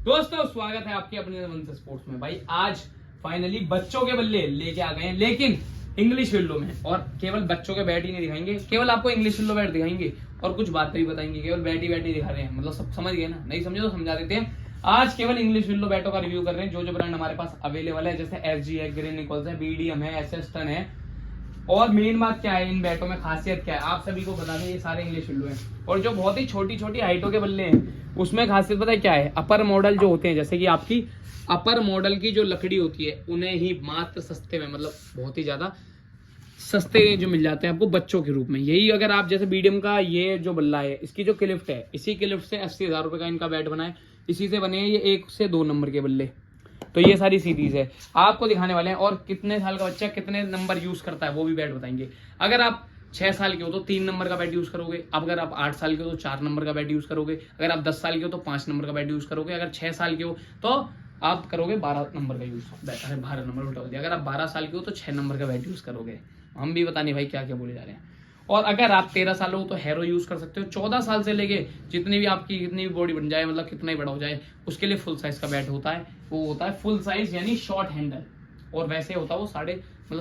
दोस्तों स्वागत है आपके अपने वंश स्पोर्ट्स में। भाई आज फाइनली बच्चों के बल्ले लेके आ गए हैं, लेकिन इंग्लिश विल्लो में। और केवल बच्चों के बैट ही नहीं दिखाएंगे, केवल आपको इंग्लिश विल्लो बैट दिखाएंगे और कुछ बातें भी बताएंगे। केवल बैट ही दिखा रहे हैं, मतलब सब समझ गए ना? नहीं समझे तो समझा देते हैं। आज केवल इंग्लिश विल्लो बैटों का रिव्यू कर रहे हैं, जो ब्रांड हमारे पास अवेलेबल है, जैसे SG है, ग्रीन निकोल्स है, BDM है, SS टन है। और मेन बात क्या है, इन बैटों में खासियत क्या है आप सभी को बता दें, ये सारे इंग्लिश विल्लो हैं। और जो बहुत ही छोटी छोटी हाइटों के बल्ले हैं उसमें खासियत पता है क्या है, अपर मॉडल जो होते हैं, जैसे कि आपकी अपर मॉडल की जो लकड़ी होती है उन्हें ही मात्र सस्ते में, मतलब बहुत ही ज्यादा सस्ते जो मिल जाते हैं आपको बच्चों के रूप में। यही अगर आप जैसे BDM का ये जो बल्ला है, इसकी जो क्लिफ्ट है, इसी क्लिफ्ट से 80,000 रुपए का इनका बैट बना है। इसी से बने हैं ये 1 से 2 नंबर के बल्ले। तो ये सारी सीरीज है आपको दिखाने वाले हैं। और कितने साल का बच्चा कितने नंबर यूज करता है वो भी बैट बताएंगे। अगर आप 6 साल के हो तो 3 नंबर का बैट यूज करोगे। अगर आप 8 साल के हो तो 4 नंबर का बैट यूज करोगे। अगर आप 10 साल के हो तो 5 नंबर का बैट यूज करोगे। अगर 6 साल के हो तो आप करोगे 12 नंबर का यूज। अरे 12 नंबर उल्टा हो दिया। अगर आप 12 साल के हो तो 6 नंबर का बैट यूज करोगे। हम भी बताने भाई क्या क्या बोले जा रहे हैं। और अगर आप 13 साल हो तो हैरो यूज कर सकते हो। 14 साल से लेके जितनी भी आपकी कितनी भी बॉडी बन जाए, मतलब कितना ही बड़ा हो जाए, उसके लिए फुल साइज का बैट होता है। वो होता है फुल साइज यानी शॉर्ट हैंडल। और वैसे होता है वो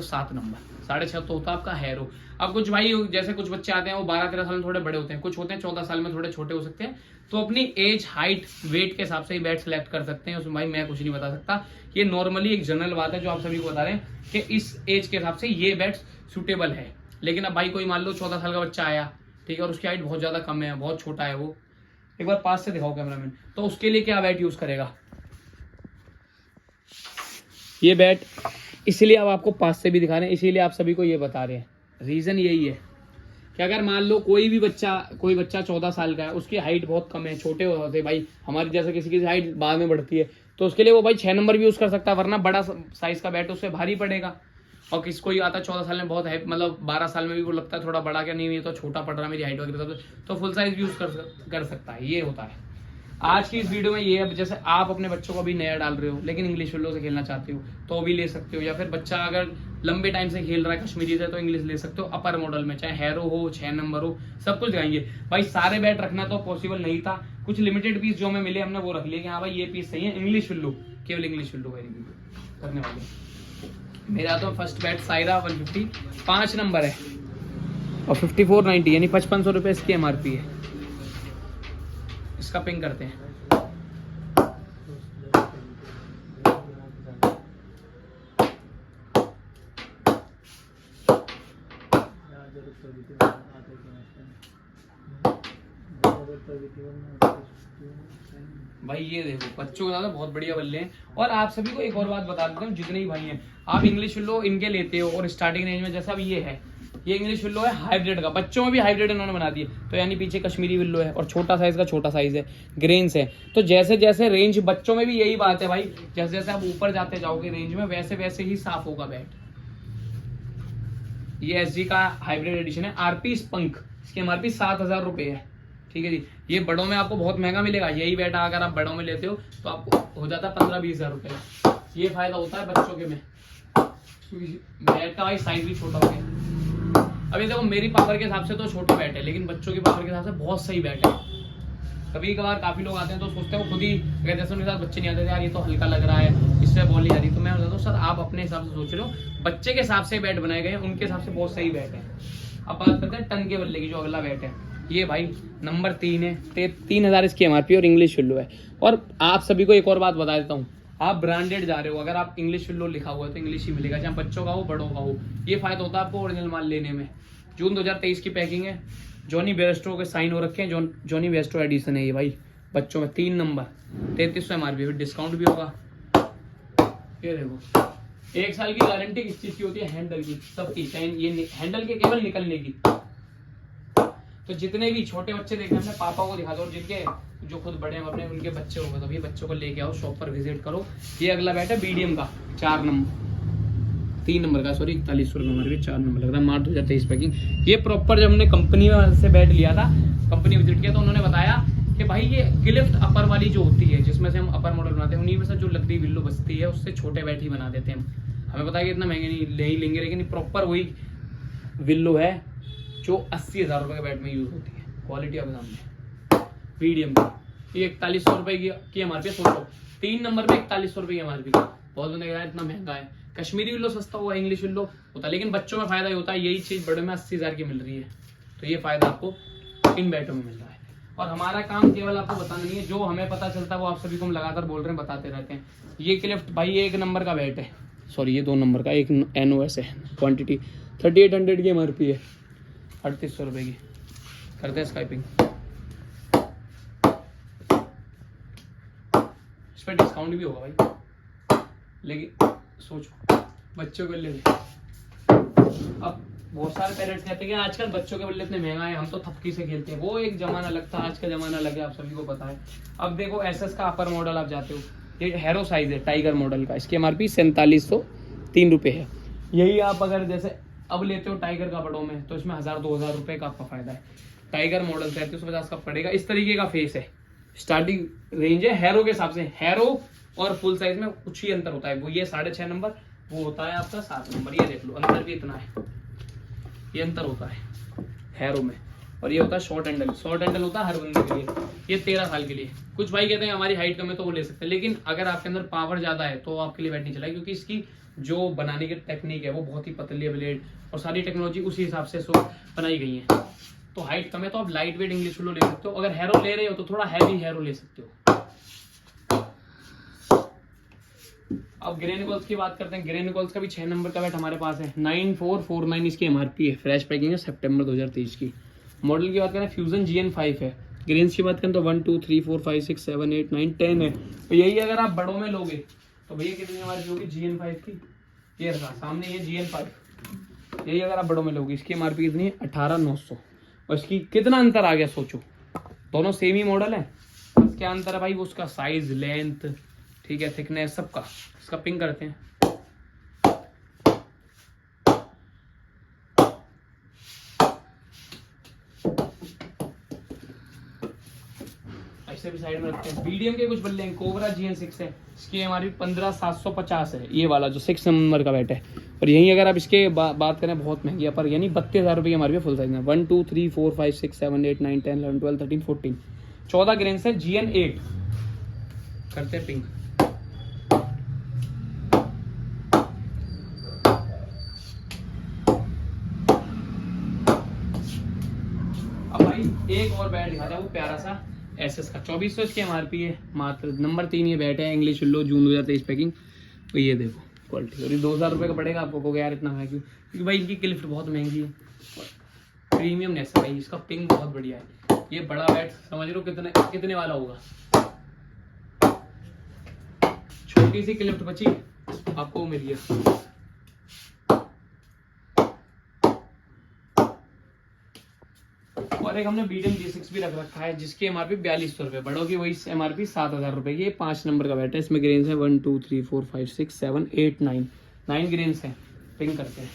7 नंबर, 6.5 तो होता है आपका हैरो। अब कुछ भाई जैसे कुछ बच्चे आते हैं वो 12-13 साल में थोड़े बड़े होते हैं, कुछ होते हैं 14 साल में थोड़े छोटे हो सकते हैं। तो अपनी एज, हाइट, वेट के हिसाब से ही बैट सेलेक्ट कर सकते हैं। उसमें भाई मैं कुछ नहीं बता सकता, ये नॉर्मली एक जनरल बात है जो आप सभी को बता रहे हैं कि इस एज के हिसाब से ये बैट सुटेबल है। लेकिन अब भाई कोई मान लो 14 साल का बच्चा आया, ठीक है, और उसकी हाइट बहुत ज्यादा कम है, बहुत छोटा है, वो एक बार पास से दिखाओ कैमरामैन, तो उसके लिए क्या बैट यूज करेगा? ये बैट इसीलिए अब आपको पास से भी दिखा रहे हैं, इसीलिए आप सभी को ये बता रहे हैं। रीजन यही है कि अगर मान लो कोई बच्चा 14 साल का है, उसकी हाइट बहुत कम है, छोटे होते हैं भाई, हमारी जैसे किसी की हाइट बाद में बढ़ती है, तो उसके लिए वो भाई 6 नंबर भी यूज कर सकता है, वरना बड़ा साइज का बैट उससे भारी पड़ेगा। और किसी कोई आता 14 साल में बहुत है, मतलब 12 साल में भी वो लगता है थोड़ा बड़ा, क्या नहीं, ये तो छोटा पड़ रहा है मेरी हाइट वगैरह, तो फुल साइज यूज कर सकता है। ये होता है आज की इस वीडियो में। ये अब जैसे आप अपने बच्चों को भी नया डाल रहे हो लेकिन इंग्लिश विल्लो से खेलना चाहते हो तो भी ले सकते हो, या फिर बच्चा अगर लंबे टाइम से खेल रहा है कश्मीरी से तो इंग्लिश ले सकते हो। अपर मॉडल में चाहे हैरो हो, 6 नंबर हो, सब कुछ दिखाएंगे भाई। सारे बैट रखना तो पॉसिबल नहीं था, कुछ लिमिटेड पीस जो हमें मिले हमने वो रख लिए कि हाँ भाई ये पीस सही है। इंग्लिश विल्लो, केवल इंग्लिश विल्लो का रिव्यू करने वाले। मेरा तो फर्स्ट बैट सायरा 150 5 नंबर है और 5490 यानी 5500 रुपये इसकी MRP है। इसका पिंग करते हैं। भाई ये देखो बच्चों के साथ बहुत बढ़िया बल्ले हैं। और आप सभी को एक और बात बता देता हूँ, जितने भी भाई हैं आप इंग्लिश विल्लो इनके लेते हो और स्टार्टिंग रेंज में जैसा अब ये है, ये इंग्लिश विल्लो है हाइब्रिड का, बच्चों में भी हाइब्रिड इन्होंने बना दिए। तो यानी पीछे कश्मीरी विल्लो है और छोटा साइज का छोटा साइज है, ग्रेन्स है। तो जैसे जैसे रेंज, बच्चों में भी यही बात है भाई, जैसे जैसे आप ऊपर जाते जाओगे रेंज में वैसे वैसे ही साफ होगा बैट। ये SG का हाइब्रिड एडिशन है। RP स्पंक, इसकी MRP 7,000 रुपये है, ठीक है जी। ये बड़ों में आपको बहुत महंगा मिलेगा। यही बैट अगर आप बड़ों में लेते हो तो आपको हो जाता है 15-20 हजार रुपये का। ये फायदा होता है बच्चों के में, बैट का भाई साइज भी छोटा हो गया। अभी देखो मेरी पावर के हिसाब से तो छोटे बैट है, लेकिन बच्चों की पावर के हिसाब से बहुत सही बैट है। कभी कभार काफी लोग आते हैं तो सोचते हैं वो खुद ही, अगर जैसे उनके साथ बच्चे नहीं आते यार ये तो हल्का लग रहा है, इससे बॉल नहीं आ रही, तो मैं बताता हूँ सर आप अपने हिसाब से सोच लो, बच्चे के हिसाब से बैट बनाए गए, उनके हिसाब से बहुत सही बैट है। अब बात करते हैं टन के बल्ले की, जो अगला बैट है ये भाई नंबर 3 है, 3000 इसकी MRP और इंग्लिश विल्लो है। और आप सभी को एक और बात बता देता हूँ, आप ब्रांडेड जा रहे हो, अगर आप इंग्लिश विल्लो लिखा हुआ है तो इंग्लिश ही मिलेगा, चाहे बच्चों का हो बड़ों का हो। ये फायदा होता है आपको ओरिजिनल माल लेने में। जून 2023 की पैकिंग है, जॉनी बेस्टो के साइन हो रखे हैं, जॉनी बेस्टो एडिशन है ये भाई, बच्चों में 3 नंबर 3300 MRP, फिर डिस्काउंट भी होगा। ये देखो 1 साल की गारंटी किस चीज की होती है? हैंडल की, सबकी, चाहे ये हैंडल के केवल निकलने की। तो जितने भी छोटे बच्चे देखे अपने पापा को दिखा दो, और जिनके जो खुद बड़े हैं अपने उनके बच्चे होंगे तो ये बच्चों को लेके आओ, शॉप पर विजिट करो। ये अगला बैट है BDM का 3 नंबर का, सॉरी 4100 रुपये हमारे 4 नंबर लग रहा है, मार्च 2023 पैकिंग। ये प्रॉपर जब हमने कंपनी से बैट लिया था, कंपनी विजिट किया तो उन्होंने बताया कि भाई ये क्लिफ्ट अपर वाली जो होती है, जिसमें से हम अपर मॉडल बनाते हैं, उन्हीं में से जो लकड़ी विल्लो बचती है उससे छोटे बैट ही बना देते हैं। हमें पता है कि इतना महंगे नहीं लेंगे, लेकिन प्रॉपर वही विल्लो है जो 80,000 रुपये के बैट में यूज होती है। क्वालिटी आपके सामने BDM की ये 4100 रुपए की एमआरपी। सोचो 3 नंबर पे 4100 रुपए की एमआरपी। बहुत बंदे कह रहा है इतना महंगा है। कश्मीरी विल्लो सस्ता हुआ, इंग्लिश विल्लो होता है, लेकिन बच्चों में फायदा ही होता है। यही चीज बड़े में 80,000 की मिल रही है, तो ये फायदा आपको इन बैटों में मिल रहा है। और हमारा काम केवल आपको बताना नहीं है, जो हमें पता चलता है वो आप सभी को हम लगातार बोल रहे हैं, बताते रहते हैं। ये क्लिफ्ट भाई ये 1 नंबर का बैट है, सॉरी ये 2 नंबर का, एक NOS है, क्वांटिटी 3800 की एमआरपी है, 3800 रुपए की। करते हैं स्काइपिंग, इस पर डिस्काउंट भी होगा भाई, लेकिन सोचो बच्चों के लिए। अब बहुत सारे पेरेंट्स कहते हैं कि आजकल बच्चों के बल्ले इतने महंगा है, हम तो थपकी से खेलते हैं। वो एक जमाना अलग था, आज का जमाना अलग है, आप सभी को पता है। अब देखो SS का अपर मॉडल आप जाते हो, ये हैरो साइज है टाइगर मॉडल का, इसकी एमआरपी 4703 रुपये है। यही आप अगर जैसे अब लेते हो टाइगर का बड़ों में, तो इसमें 1000-2000 रुपये का आपका फायदा है। टाइगर मॉडल 3350 का पड़ेगा। इस तरीके का फेस है, स्टार्टिंग रेंज है हैरो के हिसाब से। हैरो और फुल साइज में कुछ ही अंतर होता है, वो ये 6.5 नंबर, वो होता है आपका 7 नंबर। ये देख लो अंतर भी इतना है, ये अंतर होता है हैरो में। और ये होता है शॉर्ट हैंडल। शॉर्ट हैंडल होता है हर बंदे के लिए, ये 13 साल के लिए। कुछ भाई कहते हैं हमारी हाइट कम है तो वो ले सकते हैं, लेकिन अगर आपके अंदर पावर ज्यादा है तो आपके लिए बैट नहीं चलाएगी, क्योंकि इसकी जो बनाने की टेक्निक है वो बहुत ही पतली है ब्लेड, और सारी टेक्नोलॉजी उसी हिसाब से बनाई गई है। तो हाइट कम है तो आप लाइट वेट इंग्लिश विल्लो ले सकते हो। अगर हैरो ले रहे हो तो थोड़ा हैवी हैरो ले सकते हो। अब ग्रे निकोल्स की बात करते हैं। ग्रे निकोल्स का भी 6 नंबर का बैट हमारे पास है, 9449 इसकी एमआरपी है। फ्रेश पैकिंग है सितंबर 2023 की। मॉडल की बात करें फ्यूजन GN5 है। ग्रेन्स की बात करें तो 1 2 3 4 5 6 7 8 9 10 है। तो यही अगर आप बड़ों में लोगे तो भैया कितनी एमआरपी होगी GN5 की, ये रहा सामने ये GN5। यही अगर आप बड़ों में लोगे, इसकी एमआरपी कितनी है 18900। और इसकी कितना अंतर आ गया सोचो, दोनों सेम ही मॉडल है, क्या अंतर है भाई वो उसका साइज, लेंथ, ठीक है, थिकनेस सबका। इसका पिंग करते हैं, ऐसे भी साइड में रखते हैं। मीडियम के कुछ बल्ले हैं, कोबरा GN6 है, इसकी एमआरपी 15750 है। ये वाला जो 6 नंबर का बैट है। और यहीं अगर आप इसके बात करें बहुत महंगी है, पर यानी 32,000 रुपये की एमआरपी फुल साइज में। 1 2 3 4 5 6 7 8 9 10 11 12 13 14 14 ग्रेन्स है। GN8 करते हैं पिंग। अब भाई एक और बैट दिखाता है, वो प्यारा सा SS का 2400 इसकी एमआरपी है मात्र। नंबर 3 ये बैट है, इंग्लिश विल्लो, जून 2023 पैकिंग। तो ये देखो क्वालिटी, और ये 2000 रुपये का पड़ेगा आपको। कहोगे यार इतना महंगा क्यों, क्योंकि भाई इनकी क्लिफ्ट बहुत महंगी है, प्रीमियमनेस है भाई, इसका पिंग बहुत बढ़िया है। ये बड़ा बैट समझ लो कितने वाला होगा। छोटी सी क्लिफ्ट बची आपको मिल गया। और एक हमने मीडियम G6 भी रख रखा है, जिसकी एमआरपी 4200 रुपये। बड़ों की वही एमआरपी 7000 रुपये की। 5 नंबर का बैट है, इसमें ग्रेन्स है 1 2 3 4 5 6 7 8 9 9 ग्रेन्स है। पिंग करते हैं,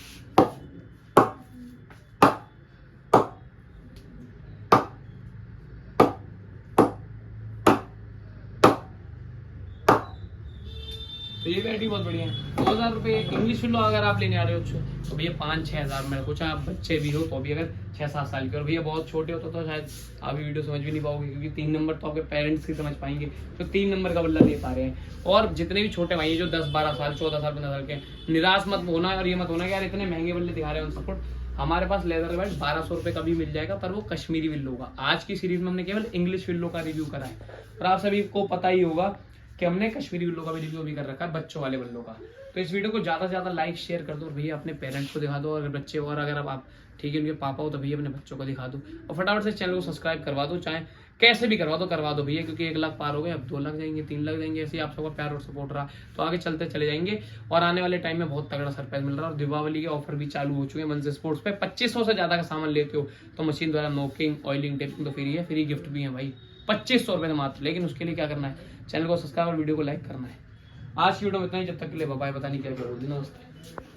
तो ये बैट भी बहुत बढ़िया है। 2000 रुपये इंग्लिश विल्लो अगर आप लेने आ रहे हो तो भैया 5-6 हज़ार में रखो, चाहे आप बच्चे भी हो तो भी। अगर 6-7 साल के और भैया बहुत छोटे हो तो शायद आप वीडियो समझ भी नहीं पाओगे, क्योंकि 3 नंबर तो आपके पेरेंट्स ही समझ पाएंगे, तो 3 नंबर का बल्ला ले पा रहे हैं। और जितने भी छोटे भाई जो 10-12 साल 14 साल 15 साल के, निराश मत होना और ये मत होना कि यार इतने महंगे बल्ले दिखा रहे हैं उन सपोर्ट। हमारे पास लेदर बैट 1200 रुपये का भी मिल जाएगा, पर वो कश्मीरी विल्लो का। आज की सीरीज में हमने केवल इंग्लिश विल्लो का रिव्यू करा है, और आप सभी को पता ही होगा कि हमने कश्मीरी विल्लो का भी रिव्यू भी कर रखा है, बच्चों वाले बल्लों का। तो इस वीडियो को ज़्यादा से ज़्यादा लाइक शेयर कर दो, और भैया अपने पेरेंट्स को दिखा दो, अगर बच्चे हो और अगर आप ठीक है उनके पापा हो तो भैया अपने बच्चों को दिखा दो, और फटाफट से चैनल को सब्सक्राइब करवा दो, चाहे कैसे भी करवा दो भैया, क्योंकि 1 लाख पार हो गए, अब 2 लाख जाएंगे, 3 लाख जाएंगे। ऐसे ही आप सबका प्यार और सपोर्ट रहा तो आगे चलते चले जाएंगे। और आने वाले टाइम में बहुत तगड़ा सरप्राइज मिल रहा है, और दीपावली के ऑफर भी चालू हो चुके हैं मंजिल स्पोर्ट्स पे। 2500 से ज़्यादा का सामान लेते हो तो मशीन द्वारा नोकिंग, ऑयलिंग, टेपिंग तो फ्री है, फ्री गिफ्ट भी है भाई 2500 रुपये मात्र। लेकिन उसके लिए क्या करना है, चैनल को सब्सक्राइब और वीडियो को लाइक करना है। आज की वीडियो में इतना ही, जब तक के लिए बाय, पता नहीं क्या करोगे। नमस्ते।